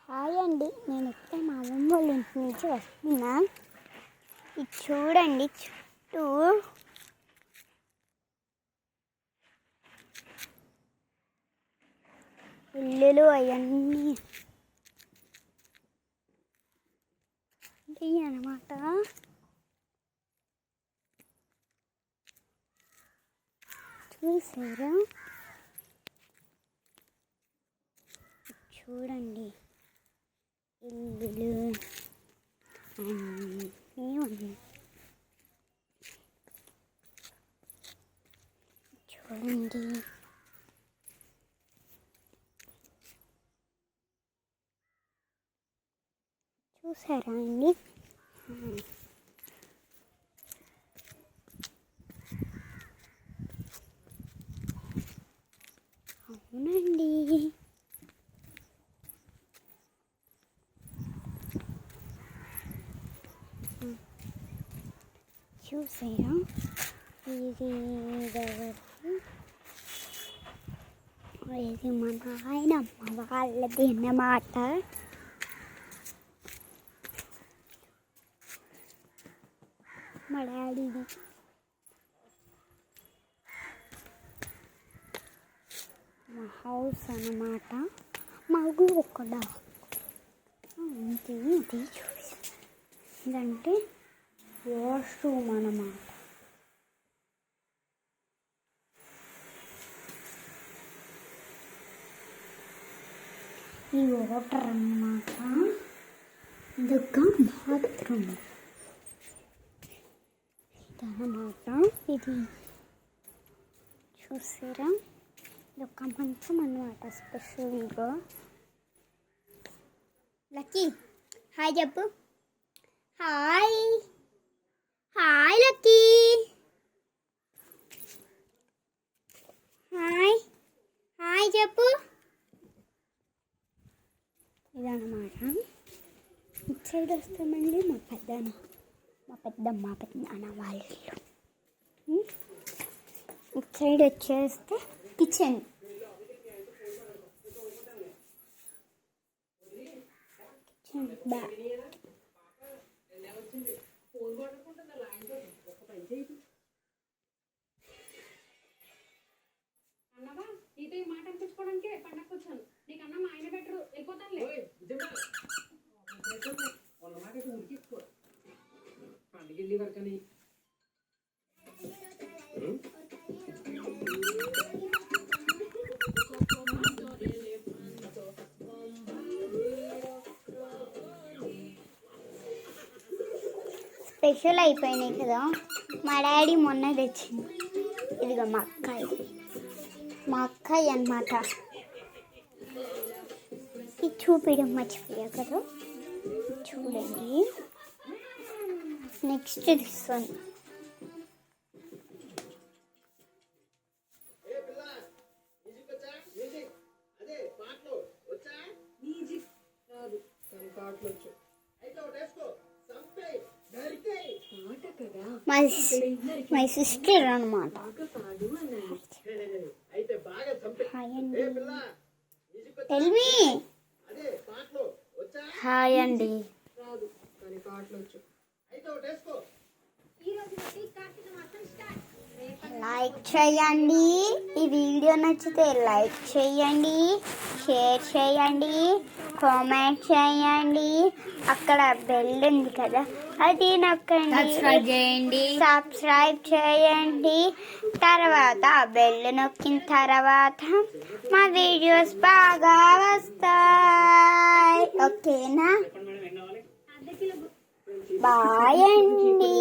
Hi అండి, నేను ఇప్పుడే మా అమ్మమ్మ వాళ్ళ ఇంటి నుంచి వస్తున్నా. ఇది చూడండి, చుట్టూ ఇల్లులు అవన్నీ అన్నమాట. చూసారా? చూడండి, ఇల్లులు అన్నీ ఉన్నాయి. చూడండి, చూసారా అండి? అవునండి, చూసారా? ఇది ఇది మా నాయనమ్మ వాళ్ళది అన్నమాట. మా డాడీది. మా హౌస్ అన్నమాట. మాకు ఒక ఇది చూసి ఇదంటే వాష్రూమ్ అన్నమాట. ఈ వాటర్ అన్నమాట. ఇదొక బాత్రూమ్ ఇదన్నమాట. ఇది చూసారా? ఇదొక మంచం అన్నమాట. స్పెషల్గా లక్కీ హాయ్ చెప్పు. Hi hi lucky. Hi hi చెప్పు. ఇదన్నమాట. ఇటు సైడ్ వస్తామండి మా పెద్దమ్మ వాళ్ళు. ఇటు సైడ్ వచ్చేస్తే కిచెన్. అన్నవా నీతో ఈ మాట అనిపించుకోవడానికే పండగకు వచ్చాను. నీకన్నా మా ఆయన బెటరు, వెళ్ళిపోతానులే. పండుగ వెళ్ళి వరకని స్పెషల్ అయిపోయినాయి కదా. మా డాడీ మొన్న తెచ్చింది. ఇదిగో మా అక్కయ్య అన్నమాట. ఇది చూపించడం మర్చిపోయా కదా. చూడండి, నెక్స్ట్ తీసుకోండి. మై సిస్టర్ అన్నమాట. హాయ్ అండి. Tell me. హాయ్ అండి. లైక్ చేయండి. ఈ వీడియో నచ్చితే లైక్ చేయండి, షేర్ చేయండి, కామెంట్ చేయండి. అక్కడ బెల్ ఉంది కదా, అది నొక్కండి. సబ్స్క్రైబ్ చేయండి. తర్వాత బెల్ నొక్కిన తర్వాత మా వీడియోస్ బాగా వస్తాయి. ఓకేనా? బాయ్ అండి.